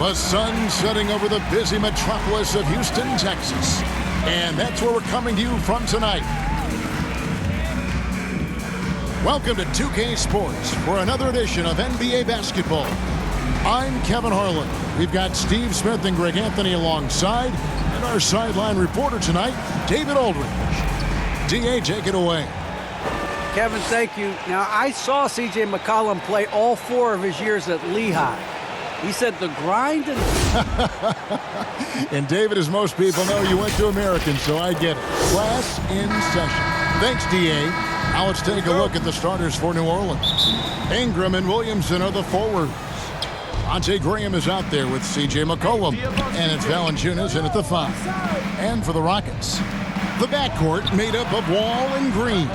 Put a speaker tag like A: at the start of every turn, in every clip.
A: The sun setting over the busy metropolis of Houston, Texas. And that's where we're coming to you from tonight. Welcome to 2K Sports for another edition of NBA basketball. I'm Kevin Harlan. We've got Steve Smith and Greg Anthony alongside, and our sideline reporter tonight, David Aldridge. DA, take it away.
B: Kevin, thank you. Now, I saw C.J. McCollum play all 4 of his years at Lehigh. He said the grind and...
A: And David, as most people know, you went to American, so I get it. Class in session. Thanks, D.A. Now let's take a look at the starters for New Orleans. Ingram and Williamson are the forwards. Devontae Graham is out there with C.J. McCollum. And it's Valanciunas in at the 5. And for the Rockets, the backcourt made up of Wall and Green.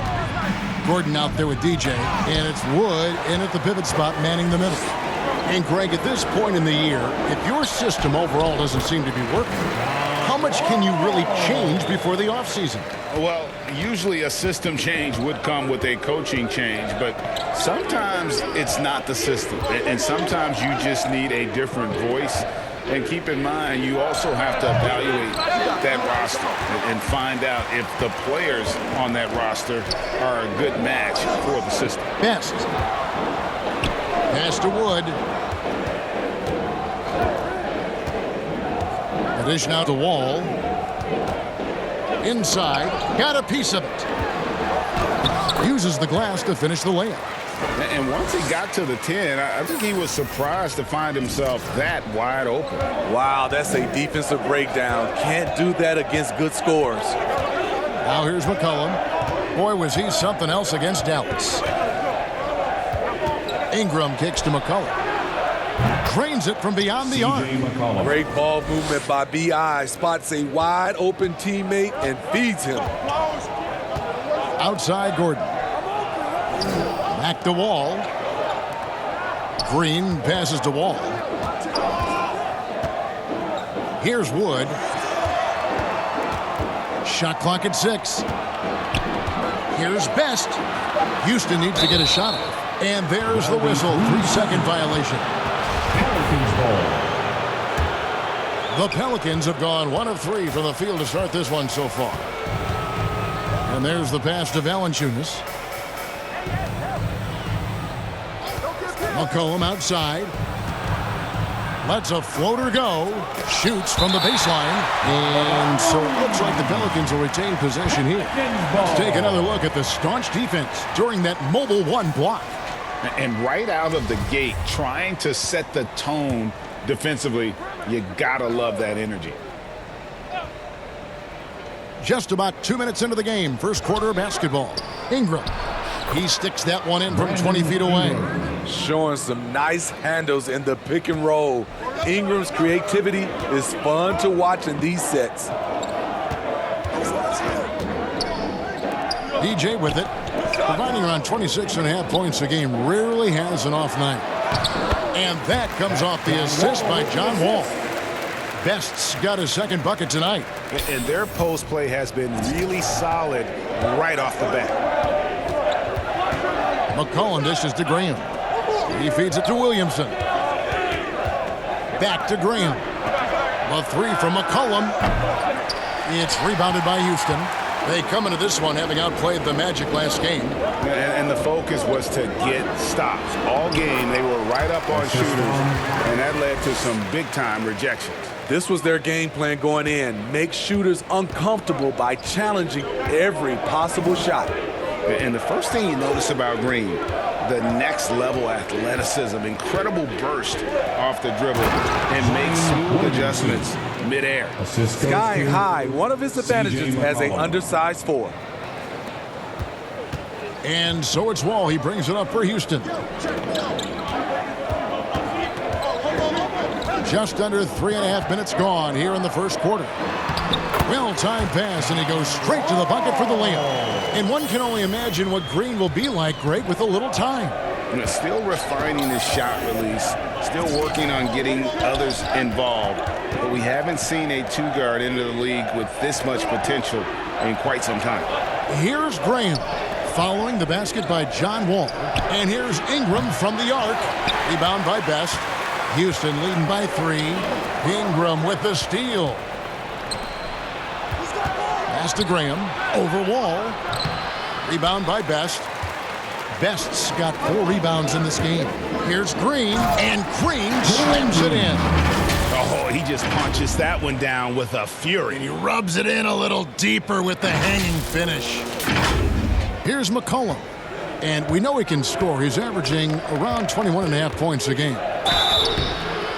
A: Gordon out there with DJ. And it's Wood in at the pivot spot, manning the middle. And Greg, at this point in the year, if your system overall doesn't seem to be working, how much can you really change before the offseason?
C: Well, usually a system change would come with a coaching change, but sometimes it's not the system. And sometimes you just need a different voice. And keep in mind, you also have to evaluate that roster and find out if the players on that roster are a good match for the system.
A: Best. Pass to Wood. Addition out to Wall. Inside. Got a piece of it. Uses the glass to finish the layup.
C: And once he got to the 10, I think he was surprised to find himself that wide open.
D: Wow, that's a defensive breakdown. Can't do that against good scores.
A: Now here's McCollum. Boy, was he something else against Dallas. Ingram kicks to McCollum. Drains it from beyond the arc.
D: Great ball movement by B.I. Spots a wide open teammate and feeds him.
A: Outside Gordon. Back to Wall. Green passes to Wall. Here's Wood. Shot clock at 6. Here's Best. Houston needs to get a shot off. And there's the whistle. 3-second violation. Pelicans ball. The Pelicans have gone 1 of 3 from the field to start this one so far. And there's the pass to Valanciunas. McCollum outside. Lets a floater go. Shoots from the baseline. And so it looks like the Pelicans will retain possession here. Let's take another look at the staunch defense during that mobile 1 block.
C: And right out of the gate, trying to set the tone defensively, you gotta love that energy.
A: Just about 2 minutes into the game, first quarter of basketball. Ingram. He sticks that one in from 20 feet away.
D: Showing some nice handles in the pick and roll. Ingram's creativity is fun to watch in these sets.
A: DJ with it. Providing around 26.5 points a game, rarely has an off night. And that comes off the assist by John Wall. Best's got his second bucket tonight.
C: And their post play has been really solid right off the bat.
A: McCollum dishes to Graham. He feeds it to Williamson. Back to Graham. A 3 from McCollum. It's rebounded by Houston. They come into this one having outplayed the Magic last game.
C: And the focus was to get stops. All game, they were right up on shooters, and that led to some big-time rejections.
D: This was their game plan going in. Make shooters uncomfortable by challenging every possible shot.
C: And the first thing you notice about Green, the next level athleticism, incredible burst off the dribble, and makes smooth adjustments midair.
D: Skying high, one of his advantages as an undersized 4.
A: And so it's Wall. He brings it up for Houston. Just under 3.5 minutes gone here in the first quarter. Well-timed pass, and he goes straight to the bucket for the layup. And one can only imagine what Green will be like, Greg, with a little time.
C: Still refining his shot release, still working on getting others involved. But we haven't seen a 2-guard into the league with this much potential in quite some time.
A: Here's Graham following the basket by John Wall. And here's Ingram from the arc. Rebound by Best. Houston leading by 3. Ingram with the steal. Pass to Graham. Over Wall. Rebound by Best. Best's got 4 rebounds in this game. Here's Green, and Green slams it in.
C: Oh, he just punches that one down with a fury.
A: And he rubs it in a little deeper with the hanging finish. Here's McCollum. And we know he can score. He's averaging around 21.5 points a game.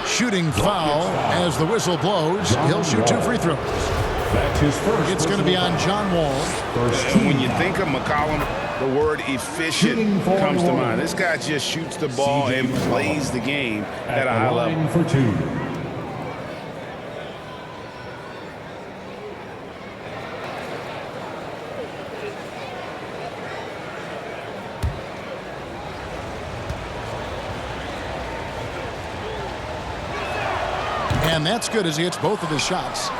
A: Shooting foul as the whistle blows. He'll shoot 2 free throws.
E: That's his first.
A: It's going to be on John Wall.
C: And when you think of McCollum, the word efficient comes to mind. This guy just shoots the ball and plays the game at a high level.
E: For 2.
A: And that's good as he hits both of his shots.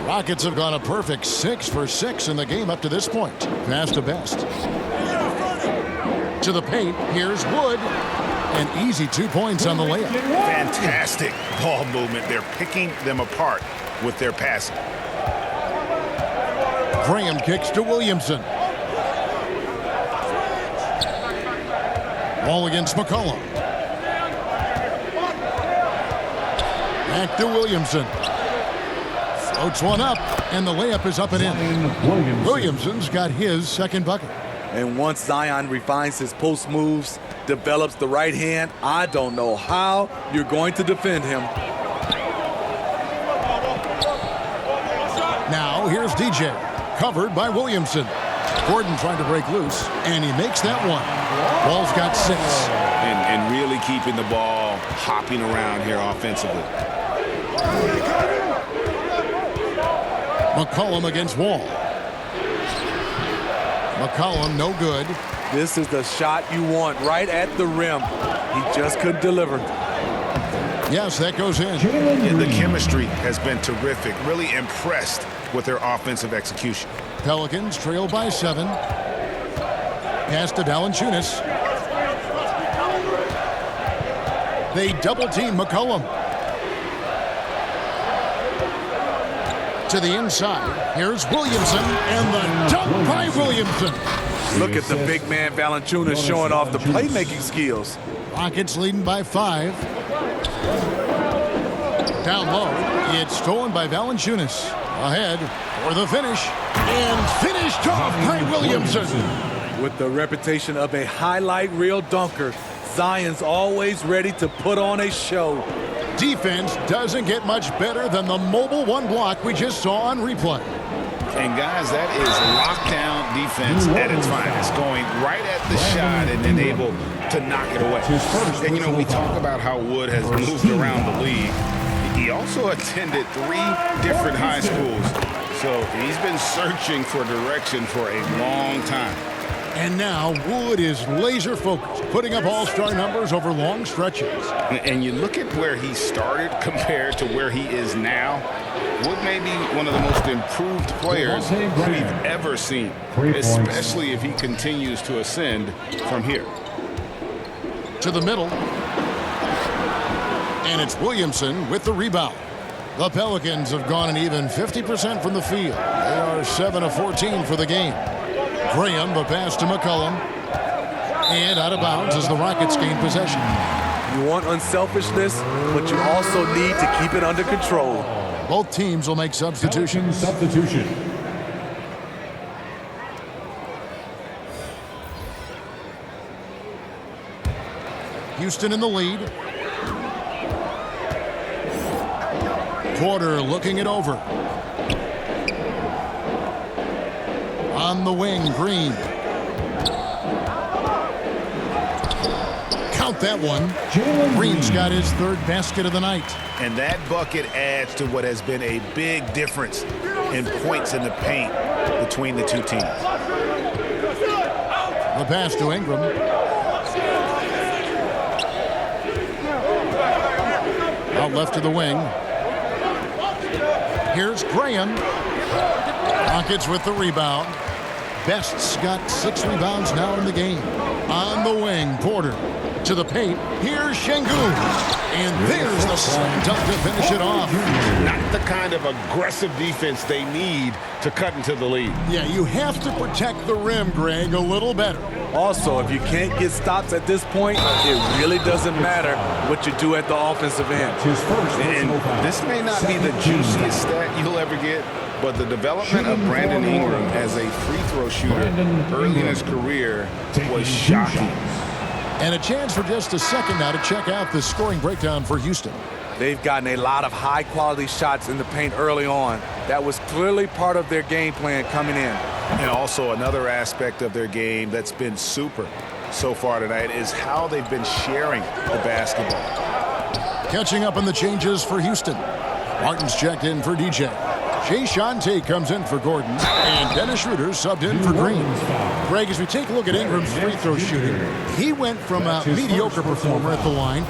A: Rockets have gone a perfect 6 for 6 in the game up to this point. Pass to Best. To the paint, here's Wood. And easy 2 points on the layup.
C: Fantastic ball movement. They're picking them apart with their passing.
A: Graham kicks to Williamson. Ball against McCollum. Back to Williamson. Floats one up, and the layup is up and in. Williamson's got his second bucket.
D: And once Zion refines his post moves, develops the right hand, I don't know how you're going to defend him.
A: Now here's DJ, covered by Williamson. Gordon trying to break loose, and he makes that one. Ball's got 6.
C: And really keeping the ball hopping around here offensively.
A: McCollum against Wall. McCollum no good.
D: This is the shot you want right at the rim. He just couldn't deliver.
A: Yes, that goes in.
C: And the chemistry has been terrific. Really impressed with their offensive execution.
A: Pelicans trail by 7. Pass to Valanciunas. They double-team McCollum. To the inside. Here's Williamson, and the dunk by Williamson.
D: Look at the big man Valanciunas showing off the playmaking skills.
A: Rockets leading by 5. Down low. It's stolen by Valanciunas. Ahead for the finish. And finished off by Williamson.
D: With the reputation of a highlight reel dunker, Zion's always ready to put on a show.
A: Defense doesn't get much better than the mobile one block we just saw on replay.
C: And guys, that is lockdown defense at its finest, going right at the shot and then able to knock it away. And, you know, we talk about how Wood has moved around the league. He also attended 3 different high schools, so he's been searching for direction for a long time.
A: And now Wood is laser focused, putting up all-star numbers over long stretches.
C: And you look at where he started compared to where he is now. Wood may be one of the most improved players we've ever seen, especially if he continues to ascend from here.
A: To the middle. And it's Williamson with the rebound. The Pelicans have gone an even 50% from the field. They are 7 of 14 for the game. Graham, the pass to McCollum. And out of bounds as the Rockets gain possession.
D: You want unselfishness, but you also need to keep it under control.
A: Both teams will make substitutions.
E: Substitution.
A: Houston in the lead. Porter looking it over. On the wing, Green. Count that one. Green's got his 3rd basket of the night.
C: And that bucket adds to what has been a big difference in points in the paint between the 2 teams.
A: The pass to Ingram. Out left to the wing. Here's Graham. Rockets with the rebound. Best's got 6 rebounds now in the game. On the wing, Porter. To the paint. Here's Şengün. And there's the slam dunk to finish it off.
C: Not the kind of aggressive defense they need to cut into the lead.
A: Yeah, you have to protect the rim, Greg, a little better.
D: Also, if you can't get stops at this point, it really doesn't matter what you do at the offensive end.
C: And this may not be the juiciest stat you'll ever get, but the development of Brandon Ingram as a free throw shooter early in his career was shocking.
A: And a chance for just a second now to check out the scoring breakdown for Houston.
D: They've gotten a lot of high-quality shots in the paint early on. That was clearly part of their game plan coming in.
C: And also another aspect of their game that's been super so far tonight is how they've been sharing the basketball.
A: Catching up on the changes for Houston. Martin's checked in for DJ. Jay Shante comes in for Gordon. And Dennis Schroeder subbed in for Green. Greg, as we take a look at Ingram's free throw shooting, he went from a mediocre performer at the line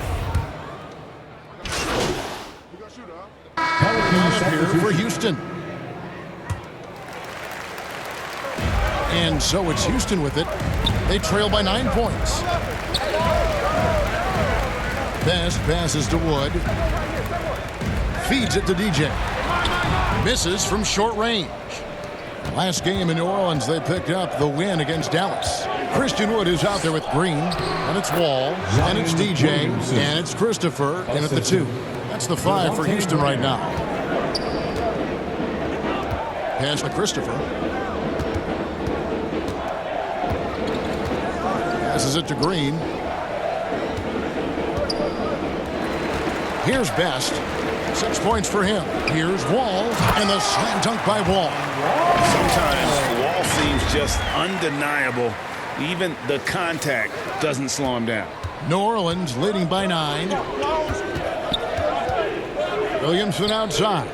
A: here for Houston. And so it's Houston with it. They trail by 9 points. Best passes to Wood. Feeds it to DJ. Misses from short range. Last game in New Orleans, they picked up the win against Dallas. Christian Wood is out there with Green, and it's Wall, and it's DJ, and it's Christopher, and at the 2. That's the 5 for Houston right now. Pass to Christopher. Passes it to Green. Here's Best. 6 points for him. Here's Wall, and the slam dunk by Wall.
C: Sometimes Wall seems just undeniable. Even the contact doesn't slow him down.
A: New Orleans leading by 9. Williamson outside.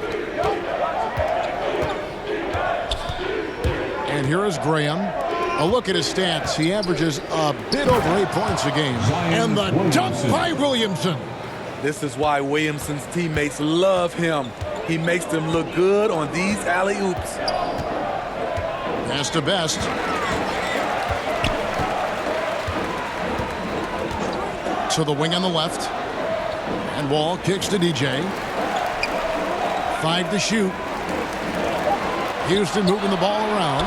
A: And here is Graham. A look at his stats. He averages a bit over 8 points a game. And the dunk by Williamson.
D: This is why Williamson's teammates love him. He makes them look good on these alley-oops.
A: Pass to Best. To the wing on the left. And Wall kicks to DJ. 5 to shoot. Houston moving the ball around.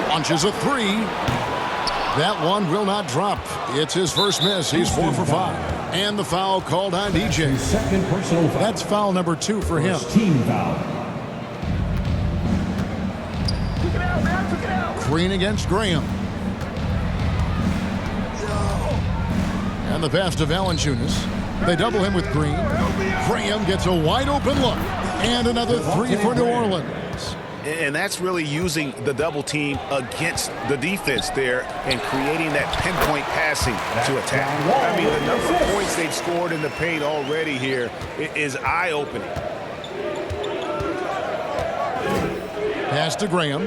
A: Launches a 3. That one will not drop. It's his first miss. He's 4 for 5. And the foul called on DJ.
E: Second personal foul.
A: That's foul number 2 for him.
E: Team foul.
A: Green against Graham. And the pass to Valanciunas. They double him with Green. Graham gets a wide open look. And another 3 for New Orleans.
C: And that's really using the double team against the defense there and creating that pinpoint passing to attack. I mean, the number of points they've scored in the paint already here is eye-opening.
A: Pass to Graham.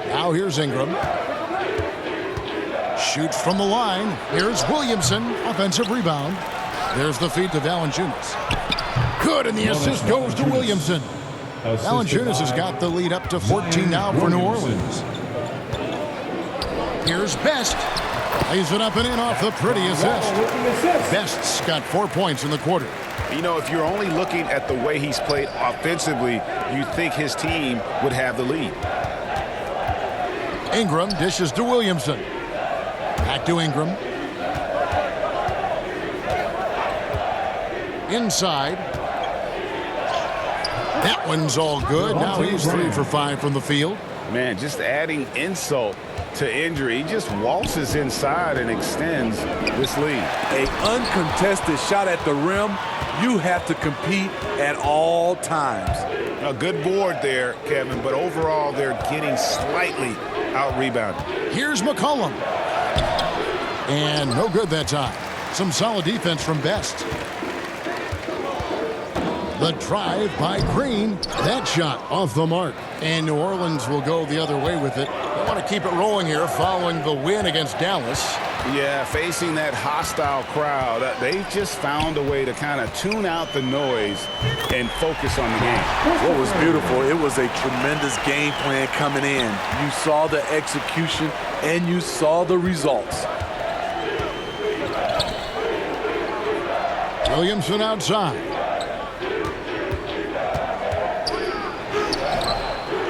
A: Now here's Ingram. Shoots from the line. Here's Williamson. Offensive rebound. There's the feed to Valanciunas. Good, and the assist goes to Williamson. Valanciunas has got the lead up to 14 now for New Orleans. Here's Best. Lays it up and in off the pretty assist. Best's got 4 points in the quarter.
C: You know, if you're only looking at the way he's played offensively, you'd think his team would have the lead.
A: Ingram dishes to Williamson. Back to Ingram. Inside. That one's all good. Now he's 3 for 5 from the field.
C: Man, just adding insult to injury. He just waltzes inside and extends this lead.
D: An uncontested shot at the rim. You have to compete at all times.
C: A good board there, Kevin, but overall they're getting slightly out-rebounded.
A: Here's McCollum. And no good that time. Some solid defense from Best. The drive by Green. That shot off the mark. And New Orleans will go the other way with it. They want to keep it rolling here following the win against Dallas.
C: Yeah, facing that hostile crowd, they've just found a way to kind of tune out the noise and focus on the game.
D: What was beautiful, it was a tremendous game plan coming in. You saw the execution and you saw the results.
A: Williamson outside.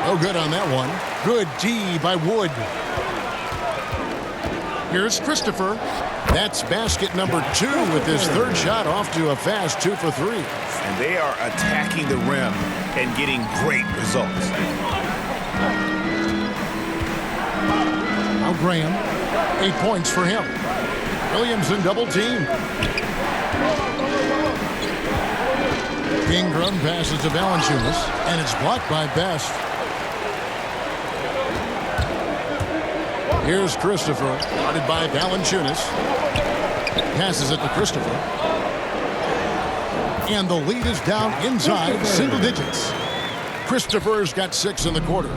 A: No good on that one. Good D by Wood. Here's Christopher. That's basket number 2 with his third shot off to a fast 2 for 3.
C: And they are attacking the rim and getting great results.
A: Now Graham, 8 points for him. Williamson double team. Ingram passes to Valanciunas, and it's blocked by Best. Here's Christopher, guarded by Valanciunas. Passes it to Christopher. And the lead is down inside single digits. Christopher's got 6 in the quarter.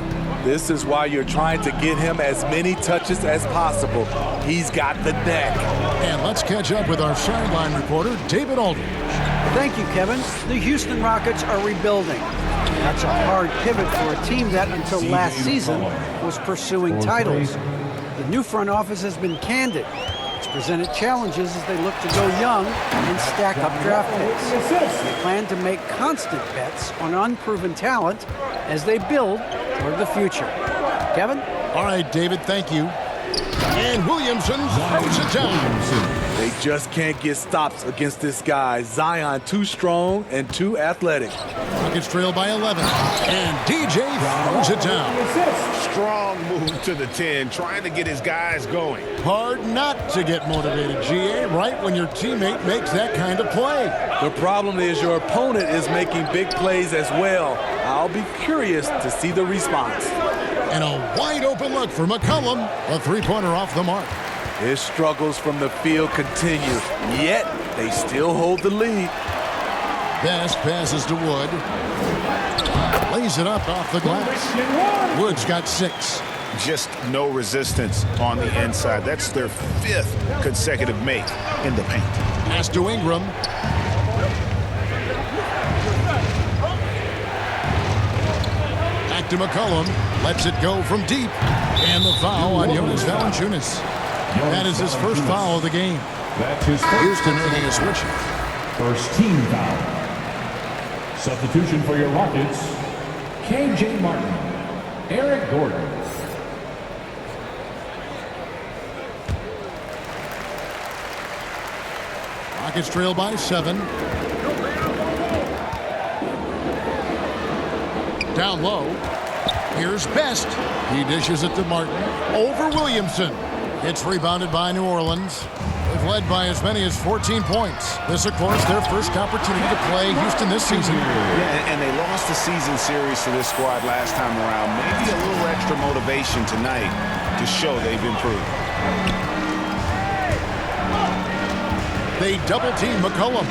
D: This is why you're trying to get him as many touches as possible. He's got the neck.
A: And let's catch up with our sideline reporter, David Aldridge.
B: Thank you, Kevin. The Houston Rockets are rebuilding. That's a hard pivot for a team that, until last season, was pursuing titles. The new front office has been candid. It's presented challenges as they look to go young and stack up draft picks. They plan to make constant bets on unproven talent as they build toward the future. Kevin?
A: All right, David, thank you. And Williamson throws it down.
D: They just can't get stops against this guy. Zion too strong and too athletic.
A: Rockets trail by 11. And DJ throws it down.
C: Strong move to the 10, trying to get his guys going.
A: Hard not to get motivated, GA, right when your teammate makes that kind of play.
D: The problem is your opponent is making big plays as well. I'll be curious to see the response.
A: And a wide open look for McCollum. A three-pointer off the mark.
D: His struggles from the field continue, yet they still hold the lead.
A: Best passes to Wood. Lays it up off the glass. Wood's got 6.
C: Just no resistance on the inside. That's their 5th consecutive make in the paint.
A: Pass to Ingram. Back to McCollum. Lets it go from deep. And the foul on Jonas Valanciunas. That is his first foul of the game.
E: That's his first.
A: Houston making a switch.
E: First team foul. Substitution for your Rockets, KJ Martin, Eric Gordon.
A: Rockets trail by 7. Down low. Here's Best. He dishes it to Martin. Over Williamson. It's rebounded by New Orleans. They've led by as many as 14 points. This, of course, their first opportunity to play Houston this season.
C: Yeah, and they lost the season series to this squad last time around. Maybe a little extra motivation tonight to show they've improved.
A: They double-team McCollum.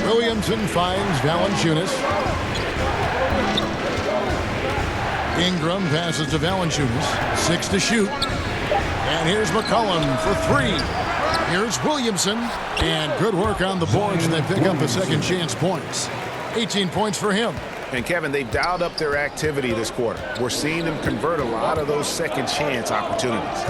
A: Williamson finds Valanciunas. Ingram passes to Valanciunas. 6 to shoot. And here's McCollum for 3. Here's Williamson. And good work on the boards, and they pick up the second chance points. 18 points for him.
C: And, Kevin, they've dialed up their activity this quarter. We're seeing them convert a lot of those second chance opportunities.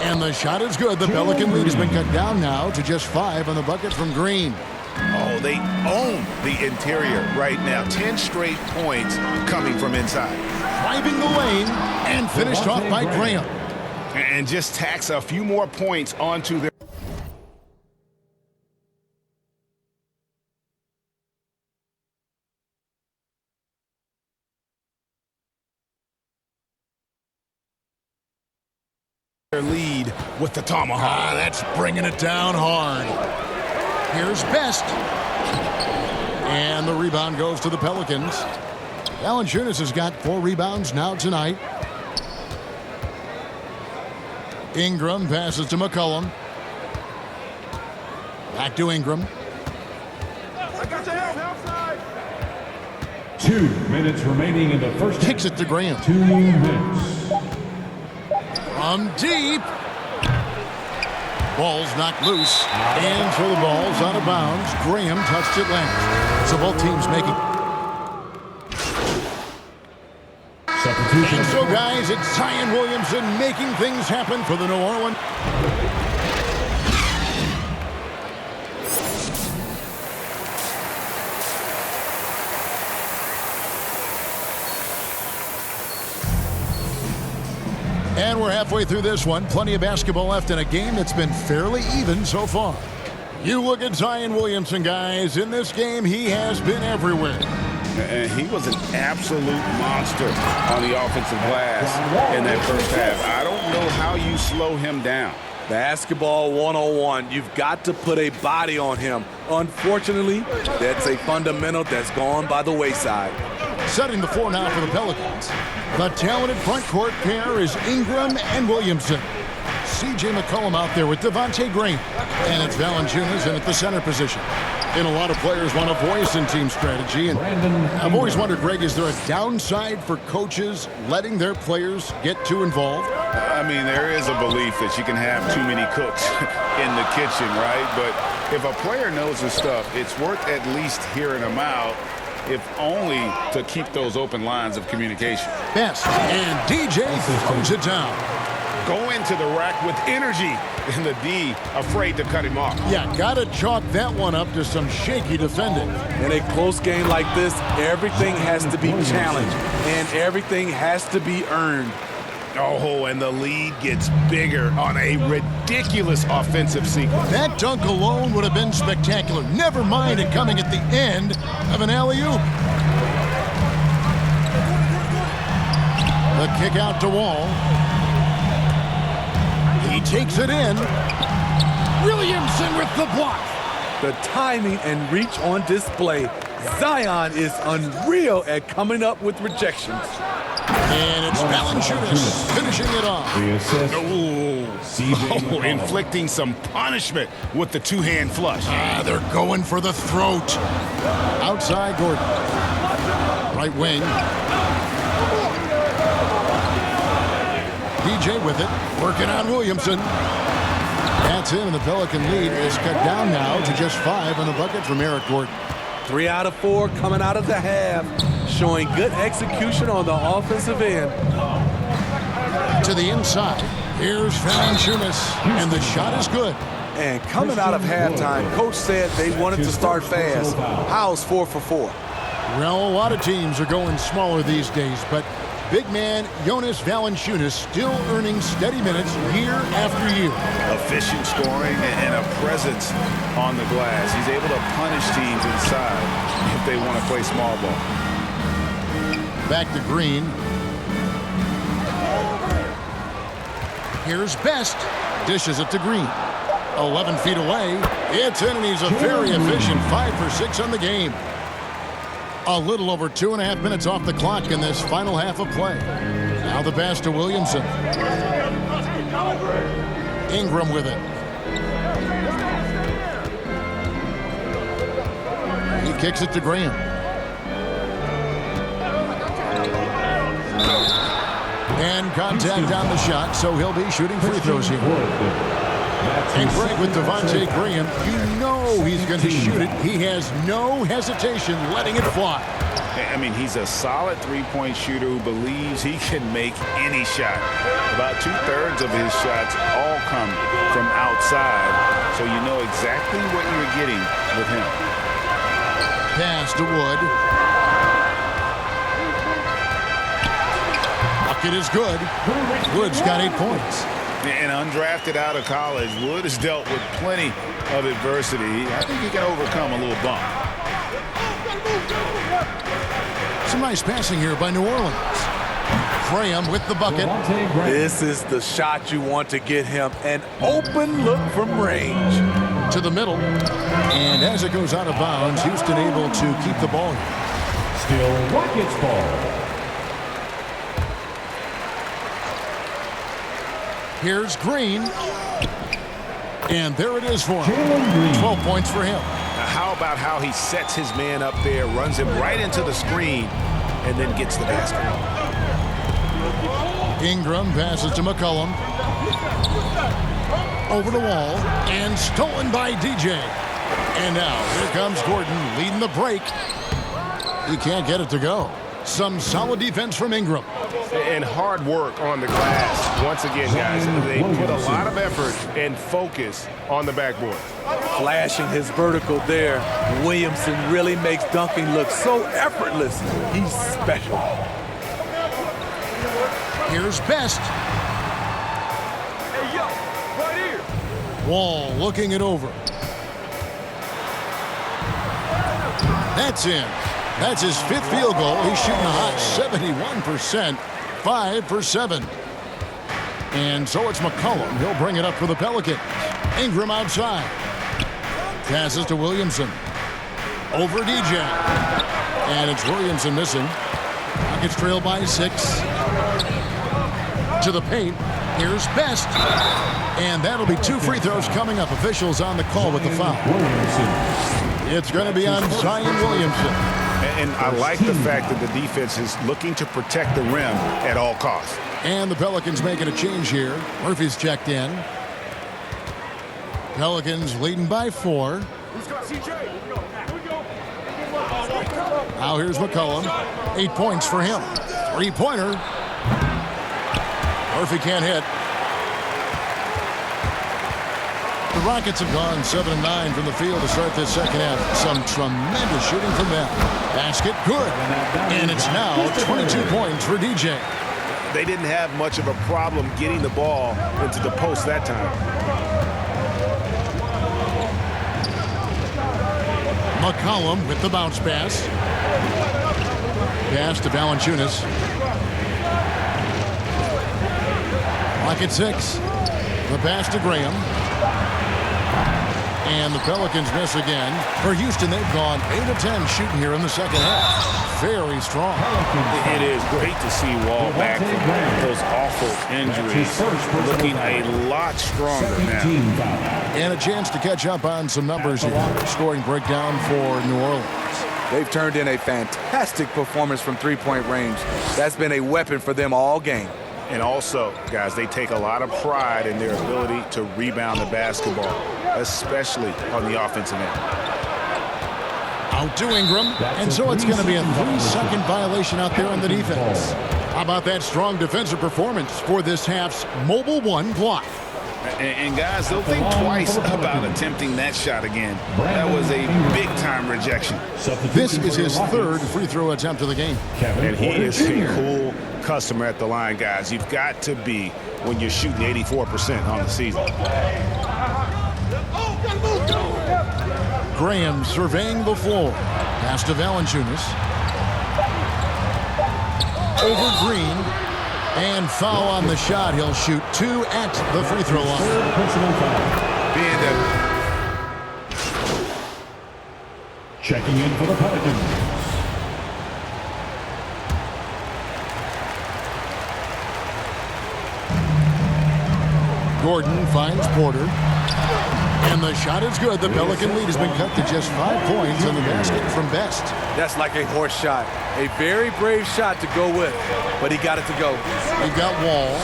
A: And the shot is good. The Pelican lead has been cut down now to just 5 on the bucket from Green.
C: Oh, they own the interior right now. 10 straight points coming from inside.
A: Driving the lane and finished off by Graham.
C: And just tacks a few more points onto their lead with the tomahawk.
A: That's bringing it down hard. Here's Best. And the rebound goes to the Pelicans. Valanciunas has got 4 rebounds now tonight. Ingram passes to McCollum. Back to Ingram.
E: 2 minutes remaining in the first.
A: Kicks it to Graham.
E: 2 minutes.
A: From deep. Ball's knocked loose. And so the ball's out of bounds. Graham touched it last. So both teams making.
E: Substitution.
A: And so, guys, it's Zion Williamson making things happen for the New Orleans. And we're halfway through this one. Plenty of basketball left in a game that's been fairly even so far. You look at Zion Williamson, guys. In this game, he has been everywhere.
C: And he was an absolute monster on the offensive glass in that first half. I don't know how you slow him down.
D: Basketball 101. You've got to put a body on him. Unfortunately, that's a fundamental that's gone by the wayside.
A: Setting the floor now for the Pelicans. The talented front court pair is Ingram and Williamson. C.J. McCollum out there with Devontae Graham. And it's Valanciunas in at the center position. And a lot of players want a voice in team strategy. And I've always wondered, Greg, is there a downside for coaches letting their players get too involved?
C: I mean, there is a belief that you can have too many cooks in the kitchen, right? But if a player knows his stuff, it's worth at least hearing them out, if only to keep those open lines of communication.
A: Best. And DJ throws it down.
C: Go into the rack with energy, and the D afraid to cut him off.
A: Yeah, got to chalk that one up to some shaky defending.
D: In a close game like this, everything has to be challenged, and everything has to be earned.
C: Oh, and the lead gets bigger on a ridiculous offensive sequence.
A: That dunk alone would have been spectacular. Never mind it coming at the end of an alley-oop. The kick out to Wall. He takes it in. Williamson with the block.
D: The timing and reach on display. Zion is unreal at coming up with rejections.
A: And it's Valanciunas finishing it off.
E: The assist.
C: Oh, inflicting some punishment with the two-hand flush.
A: They're going for the throat. Outside Gordon. Right wing. DJ with it. Working on Williamson. That's in, and the Pelican lead is cut down now to just 5 on the bucket from Eric Gordon.
D: 3 out of 4 coming out of the half, showing good execution on the offensive end.
A: To the inside. Here's Valanciunas, and the shot is good.
D: And coming out of halftime, Coach said they wanted to start fast. How's 4 for 4?
A: Well, a lot of teams are going smaller these days, but big man Jonas Valanciunas still earning steady minutes year after year.
C: Efficient scoring and a presence on the glass. He's able to punish teams inside if they want to play small ball.
A: Back to Green. Here's Best. Dishes it to Green. 11 feet away. It's in, and he's a very efficient 5 for 6 on the game. A little over 2.5 minutes off the clock in this final half of play. Now the pass to Williamson. Ingram with it. He kicks it to Graham. And contact on the shot, so he'll be shooting free throws here. And Greg, with Devontae Graham, you know he's going to shoot it. He has no hesitation letting it fly.
C: I mean, he's a solid three-point shooter who believes he can make any shot. About 2/3 of his shots all come from outside, so you know exactly what you're getting with him.
A: Pass to Wood. Bucket is good. Wood's got 8 points.
C: And undrafted out of college, Wood has dealt with plenty of adversity. I think he can overcome a little bump.
A: Some nice passing here by New Orleans. Graham with the bucket.
D: This is the shot you want to get him. An open look from range.
A: To the middle. And as it goes out of bounds, Houston able to keep the ball.
E: Still Rockets ball.
A: Here's Green. And there it is for him. 12 points for him.
F: Now how about how he sets his man up there, runs him right into the screen, and then gets the basket?
A: Ingram passes to McCollum. Over the wall, and stolen by DJ. And now, here comes Gordon leading the break. He can't get it to go. Some solid defense from Ingram.
F: And hard work on the glass. Once again, guys, they put a lot of effort and focus on the backboard.
D: Flashing his vertical there. Williamson really makes dunking look so effortless. He's special.
A: Here's Best. Wall looking it over. That's in. That's his 5th field goal. He's shooting a hot 71%, 5 for 7. And so it's McCollum. He'll bring it up for the Pelicans. Ingram outside. Passes to Williamson. Over DJ. And it's Williamson missing. Rockets trail by 6. To the paint. Here's Best. And that'll be 2 free throws coming up. Officials on the call with the foul. It's going to be on Zion Williamson.
F: And I like the fact that the defense is looking to protect the rim at all costs.
A: And the Pelicans making a change here. Murphy's checked in. Pelicans leading by 4. Now here's McCollum. 8 points for him. 3-pointer. Murphy can't hit. The Rockets have gone 7-9 from the field to start this second half. Some tremendous shooting from them. Basket good. And it's now 22 points for DJ.
F: They didn't have much of a problem getting the ball into the post that time.
A: McCollum with the bounce pass. Pass to Valanciunas. Rocket 6. The pass to Graham. And the Pelicans miss again. For Houston, they've gone 8 of 10 shooting here in the second half. Very strong.
C: It is great to see Wall back from those awful injuries. Looking a lot stronger now.
A: And a chance to catch up on some numbers here. Scoring breakdown for New Orleans.
D: They've turned in a fantastic performance from 3-point range. That's been a weapon for them all game.
C: And also, guys, they take a lot of pride in their ability to rebound the basketball, especially on the offensive end.
A: Out to Ingram, and so it's going to be a 3-second violation out there on the defense. How about that strong defensive performance for this half's Mobile 1 block?
C: And guys, they'll think twice about attempting that shot again. That was a big-time rejection.
A: This is his 3rd free throw attempt of the game.
C: And he is a cool customer at the line, guys. You've got to be when you're shooting 84% on the season.
A: Graham surveying the floor. Pass to Valanciunas. Over Green. And foul on the shot. He'll shoot 2 at the free throw line.
E: Checking in for the Pelicans.
A: Gordon finds Porter. And the shot is good. The Pelican lead has been cut to just 5 points in the basket from Best.
D: That's like a horse shot. A very brave shot to go with, but he got it to go.
A: We've got Wall.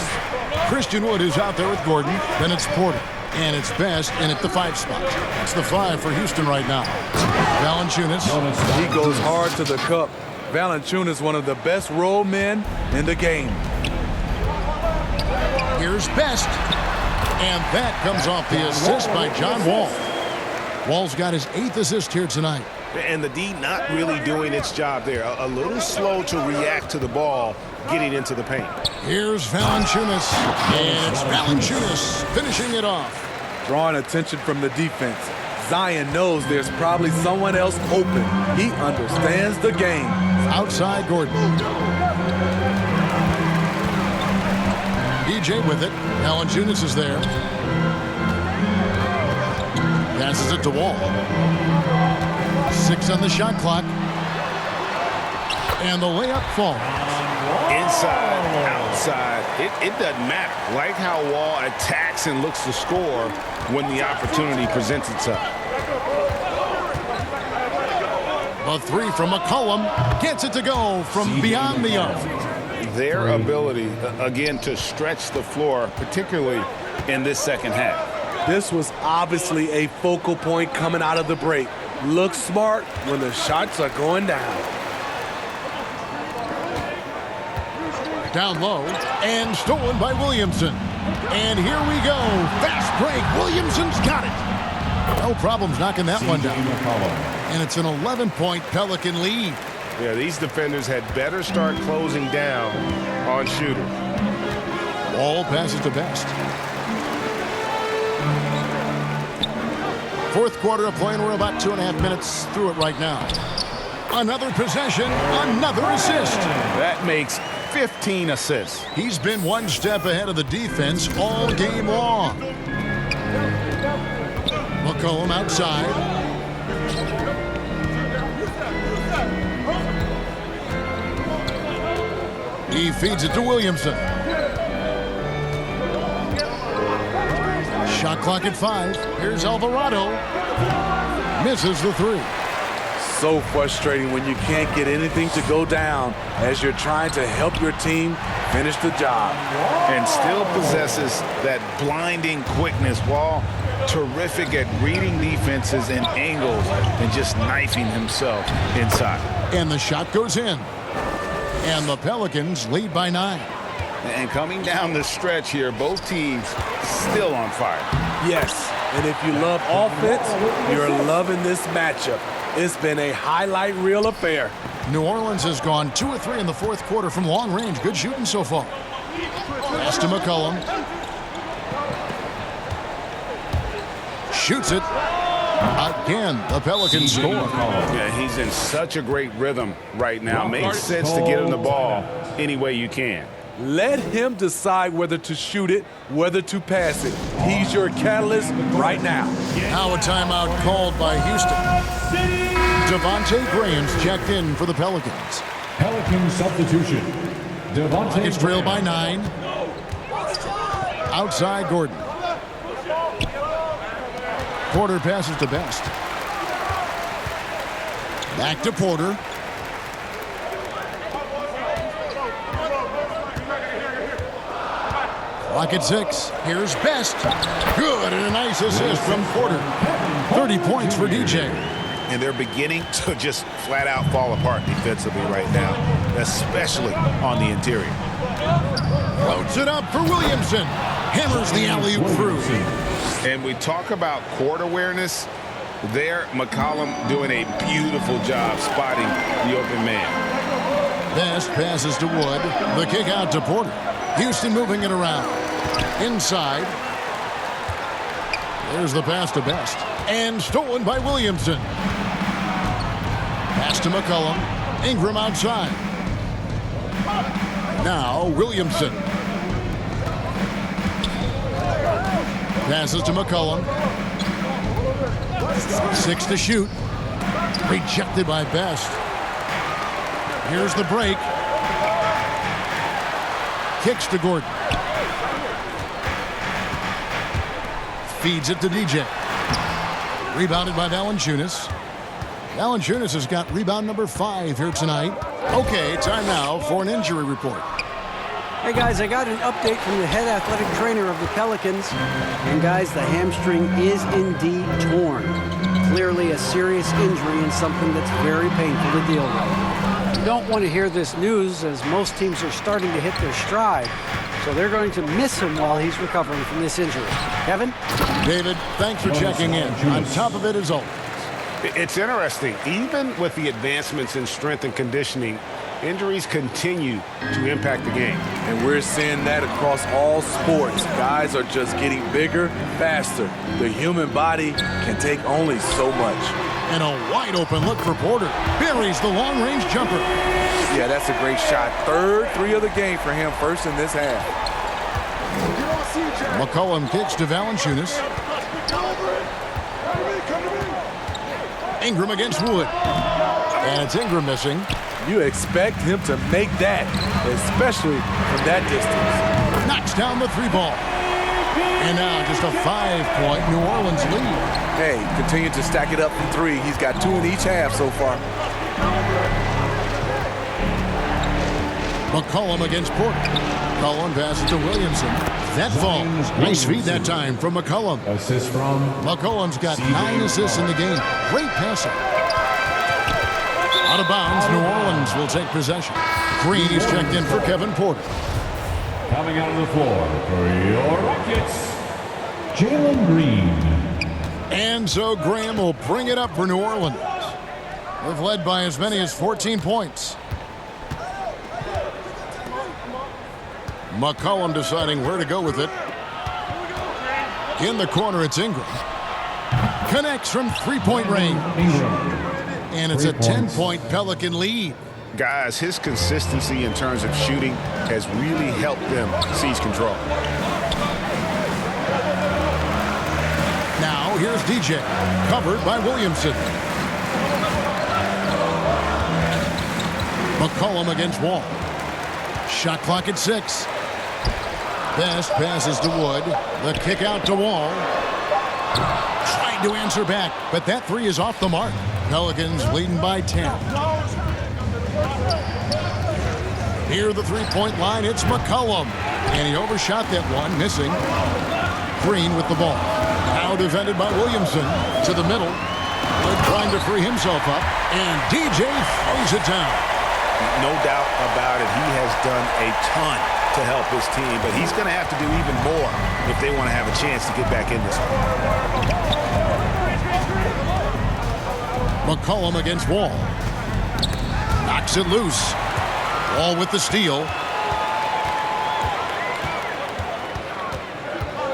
A: Christian Wood is out there with Gordon. Then it's Porter. And it's Best in at the 5 spot. That's the 5 for Houston right now. Valanciunas.
D: He goes hard to the cup. Valanciunas, one of the best roll men in the game.
A: Here's Best. And that comes off the assist by John Wall. Wall's got his 8th assist here tonight.
F: And the D not really doing its job there. A little slow to react to the ball getting into the paint. Here's Valanciunas. And it's Valanciunas finishing it off.
D: Drawing attention from the defense. Zion knows there's probably someone else open. He understands the game.
A: Outside Gordon. DJ with it. Valanciunas is there. Passes it to Wall. 6 on the shot clock. And the layup falls.
C: Inside, outside, it doesn't matter. Like how Wall attacks and looks to score when the opportunity presents itself.
A: A 3 from McCollum. Gets it to go from beyond the arc.
C: their ability, again, to stretch the floor, particularly in this second half.
D: This was obviously a focal point coming out of the break. Look smart when the shots are going down.
A: Down low and stolen by Williamson. And here we go. Fast break. Williamson's got it. No problems knocking that one down. And it's an 11-point Pelican lead.
F: Yeah, these defenders had better start closing down on shooters.
A: Ball passes to Best. Fourth quarter of play, and we're about 2.5 minutes through it right now. Another possession, another assist.
C: That makes 15 assists.
A: He's been one step ahead of the defense all game long. McCollum outside. He feeds it to Williamson. Shot clock at 5. Here's Alvarado. Misses the 3.
D: So frustrating when you can't get anything to go down as you're trying to help your team finish the job.
C: And still possesses that blinding quickness. Wall, terrific at reading defenses and angles and just knifing himself inside.
A: And the shot goes in. And the Pelicans lead by 9.
C: And coming down the stretch here, both teams still on fire.
D: Yes, and if you love offense, you're loving this matchup. It's been a highlight reel affair.
A: New Orleans has gone 2 of 3 in the fourth quarter from long range. Good shooting so far. Pass to McCollum. Shoots it. Again, the Pelicans score.
C: Yeah, he's in such a great rhythm right now. Makes sense to get him the ball any way you can.
D: Let him decide whether to shoot it, whether to pass it. He's your catalyst right now.
A: Now a timeout called by Houston. Devontae Graham's checked in for the Pelicans.
E: Pelican substitution. Devontae
A: It's trailed by 9. Outside Gordon. Porter passes to Best. Back to Porter. Clock at 6. Here's Best. Good, and a nice assist from Porter. 30 points for DJ.
F: And they're beginning to just flat out fall apart defensively right now, especially on the interior.
A: Floats it up for Williamson. Hammers the alley-oop through.
C: And we talk about court awareness. There, McCollum doing a beautiful job spotting the open man.
A: Best passes to Wood. The kick out to Porter. Houston moving it around. Inside. There's the pass to Best. And stolen by Williamson. Pass to McCollum. Ingram outside. Now Williamson. Passes to McCollum. 6 to shoot. Rejected by Best. Here's the break. Kicks to Gordon. Feeds it to DJ. Rebounded by Valanciunas. Valanciunas has got rebound number 5 here tonight. Okay, time now for an injury report.
B: Hey guys, I got an update from the head athletic trainer of the Pelicans. And guys, the hamstring is indeed torn. Clearly a serious injury and something that's very painful to deal with. You don't want to hear this news as most teams are starting to hit their stride. So they're going to miss him while he's recovering from this injury. Kevin?
A: David, thanks for checking in. On top of it as always.
F: It's interesting. Even with the advancements in strength and conditioning, injuries continue to impact the game.
D: And we're seeing that across all sports. Guys are just getting bigger, faster. The human body can take only so much.
A: And a wide open look for Porter. Buries the long-range jumper.
D: Yeah, that's a great shot. Third 3 of the game for him, first in this half.
A: McCollum kicks to Valanciunas. Ingram against Wood. And it's Ingram missing.
D: You expect him to make that, especially from that distance.
A: Knocks down the 3-ball. And now just a 5-point New Orleans lead.
D: Hey, continue to stack it up from 3. He's got 2 in each half so far.
A: McCollum against Porter. McCollum passes to Williamson. That fall. Nice feed that time from McCollum.
E: Assist from
A: McCollum's got 9 assists in the game. Great passer. Out of bounds, New Orleans will take possession. Green is checked in for Kevin Porter.
E: coming out of the floor for your Rockets, Jalen Green.
A: And so Graham will bring it up for New Orleans. They've led by as many as 14 points. McCollum deciding where to go with it. In the corner, it's Ingram. Connects from three-point range. And it's a 10-point Pelican lead.
F: Guys, his consistency in terms of shooting has really helped them seize control.
A: Now, here's DJ. Covered by Williamson. McCollum against Wall. Shot clock at 6. Best passes to Wood. The kick out to Wall. Tried to answer back, but that three is off the mark. Pelicans leading by 10. Near the three-point line, it's McCollum. And he overshot that one, missing. Green with the ball. Now defended by Williamson to the middle. Wood trying to free himself up. And DJ throws it down.
F: No doubt about it. He has done a ton to help his team, but he's going to have to do even more if they want to have a chance to get back in this one.
A: McCollum against Wall. Knocks it loose. Wall with the steal.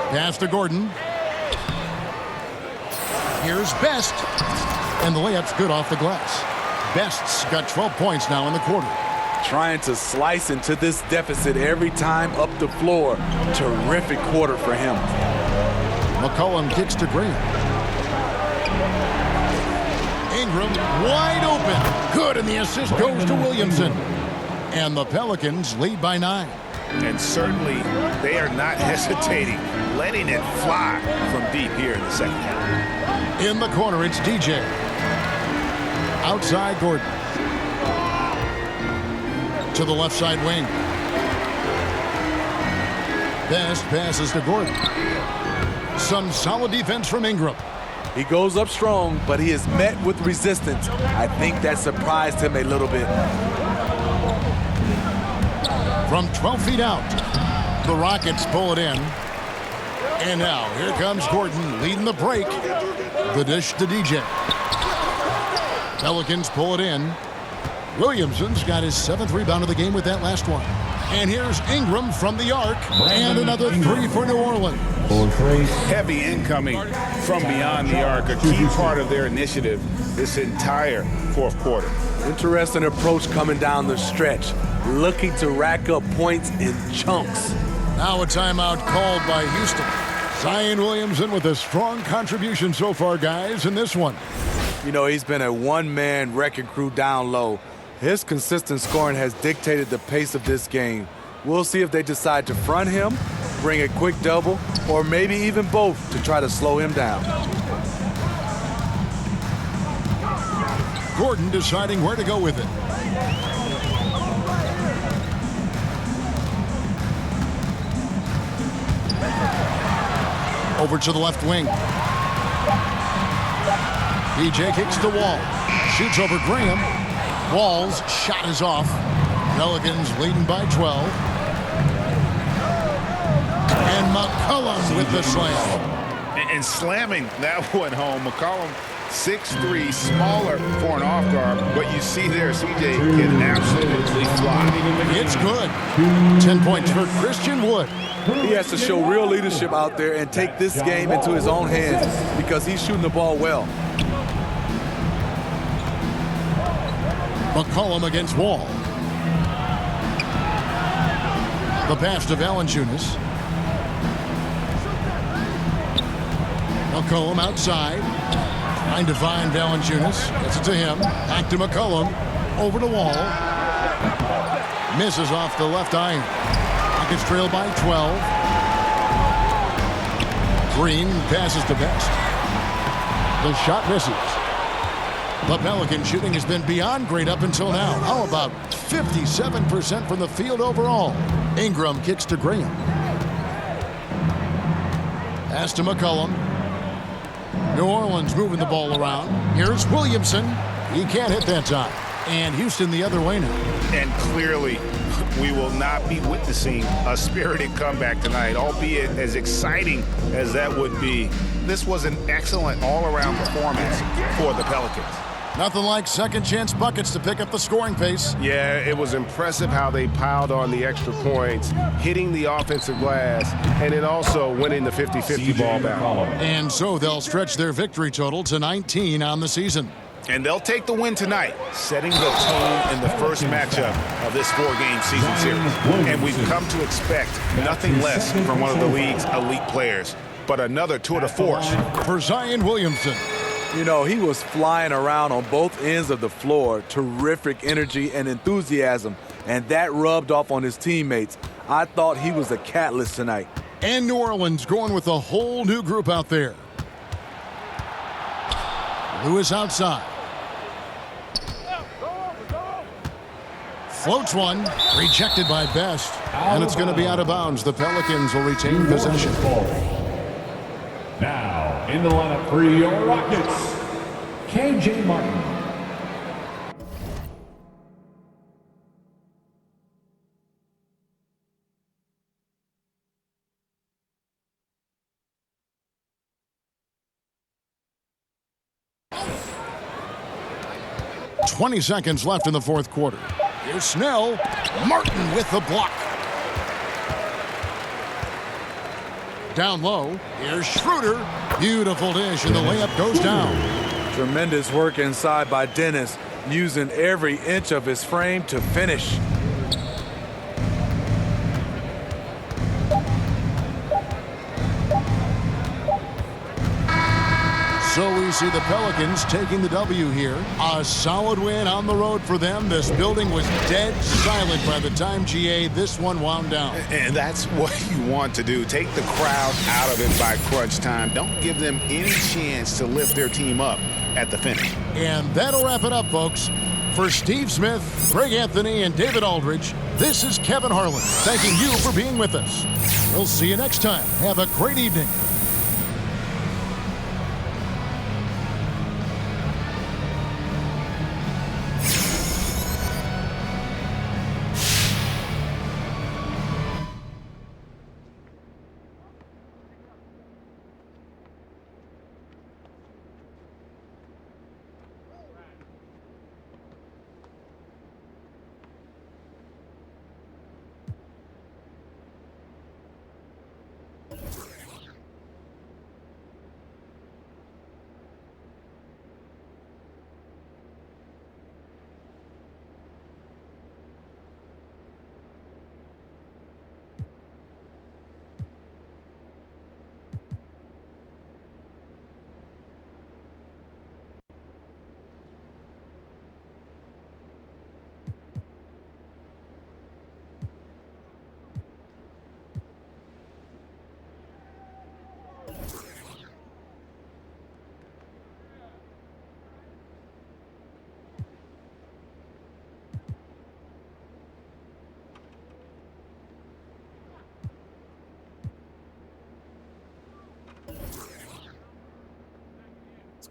A: Pass to Gordon. Here's Best. And the layup's good off the glass. Best's got 12 points now in the quarter.
D: Trying to slice into this deficit every time up the floor. Terrific quarter for him.
A: McCollum kicks to Graham. Ingram wide open. Good, and the assist goes to Williamson. And the Pelicans lead by 9.
F: And certainly they are not hesitating, letting it fly from deep here in the second half.
A: In the corner, it's DJ. Outside Gordon. To the left side wing. Best passes to Gordon. Some solid defense from Ingram.
D: He goes up strong, but he is met with resistance. I think that surprised him a little bit.
A: From 12 feet out, the Rockets pull it in. And now, here comes Gordon leading the break. The dish to DJ. Pelicans pull it in. Williamson's got his 7th rebound of the game with that last one. And here's Ingram from the arc. And another three for New Orleans.
C: Heavy incoming from beyond the arc, a key part of their initiative this entire fourth quarter.
D: Interesting approach coming down the stretch. Looking to rack up points in chunks.
A: Now a timeout called by Houston. Zion Williamson with a strong contribution so far, guys, in this one.
D: You know, he's been a one-man wrecking crew down low. His consistent scoring has dictated the pace of this game. We'll see if they decide to front him, bring a quick double, or maybe even both to try to slow him down.
A: Gordon deciding where to go with it. Over to the left wing. DJ kicks the Wall. Shoots over Graham. Wall's shot is off. Pelicans leading by 12. And McCollum with the slam.
C: And slamming that one home. McCollum 6'3", smaller for an off guard, but you see there CJ can absolutely fly.
A: It's good. 10 points for Christian Wood.
D: He has to show real leadership out there and take this game into his own hands because he's shooting the ball well.
A: McCollum against Wall. The pass to Valanciunas. McCollum outside. Trying to find Valanciunas. Gets it to him. Back to McCollum. Over to Wall. Misses off the left iron. Rockets trail by 12. Green passes to Best. The shot misses. The Pelican shooting has been beyond great up until now. How about 57% from the field overall. Ingram kicks to Graham. Pass to McCollum. New Orleans moving the ball around. Here's Williamson. He can't hit that time. And Houston the other way now.
F: And clearly, we will not be witnessing a spirited comeback tonight, albeit as exciting as that would be. This was an excellent all-around performance for the Pelicans.
A: Nothing like second chance buckets to pick up the scoring pace.
F: Yeah, it was impressive how they piled on the extra points, hitting the offensive glass, and then also winning the 50-50 ball battle.
A: And so they'll stretch their victory total to 19 on the season.
F: And they'll take the win tonight, setting the tone in the first matchup of this four-game season series. And we've come to expect nothing less from one of the league's elite players, but another tour de force
A: for Zion Williamson.
D: You know, he was flying around on both ends of the floor. Terrific energy and enthusiasm, and that rubbed off on his teammates. I thought he was a catalyst tonight.
A: And New Orleans going with a whole new group out there. Lewis outside. Floats one, rejected by Best, and it's going to be out of bounds. The Pelicans will retain possession.
E: Now, in the lineup for your Rockets, KJ Martin.
A: .20 seconds left in the fourth quarter. Here's Snell. Martin with the block. Down low. Here's Schroeder. Beautiful dish, and the layup goes down.
D: Tremendous work inside by Dennis, using every inch of his frame to finish.
A: So we see the Pelicans taking the W here. A solid win on the road for them. This building was dead silent by the time, GA, this one wound down.
F: And that's what you want to do. Take the crowd out of it by crunch time. Don't give them any chance to lift their team up at the finish.
A: And that'll wrap it up, folks. For Steve Smith, Greg Anthony, and David Aldridge, this is Kevin Harlan thanking you for being with us. We'll see you next time. Have a great evening.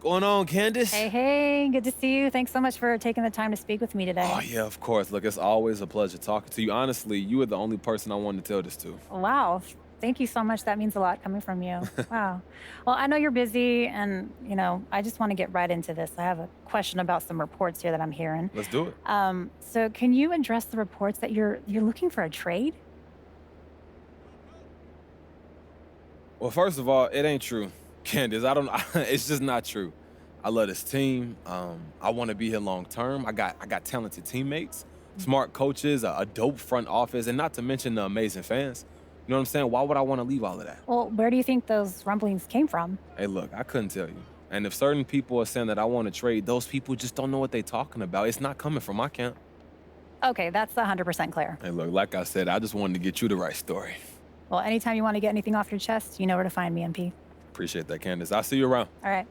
G: Going on, Candace?
H: Hey, good to see you. Thanks so much for taking the time to speak with me today.
G: Oh, yeah, of course. Look, it's always a pleasure talking to you. Honestly, you were the only person I wanted to tell this to.
H: Wow. Thank you so much. That means a lot coming from you. Wow. Well, I know you're busy, and, I just want to get right into this. I have a question about some reports here that I'm hearing.
G: Let's do it.
H: So can you address the reports that you're looking for a trade?
G: Well, first of all, it ain't true. Candace, it's just not true. I love this team. I want to be here long term. I got talented teammates, smart coaches, a dope front office, and not to mention the amazing fans. You know what I'm saying? Why would I want to leave all of that?
H: Well, where do you think those rumblings came from?
G: Hey, look, I couldn't tell you. And if certain people are saying that I want to trade, those people just don't know what they're talking about. It's not coming from my camp.
H: Okay, that's 100% clear.
G: Hey, look, like I said, I just wanted to get you the right story.
H: Well, anytime you want to get anything off your chest, you know where to find me, MP.
G: Appreciate that, Candace. I'll see you around.
H: All right.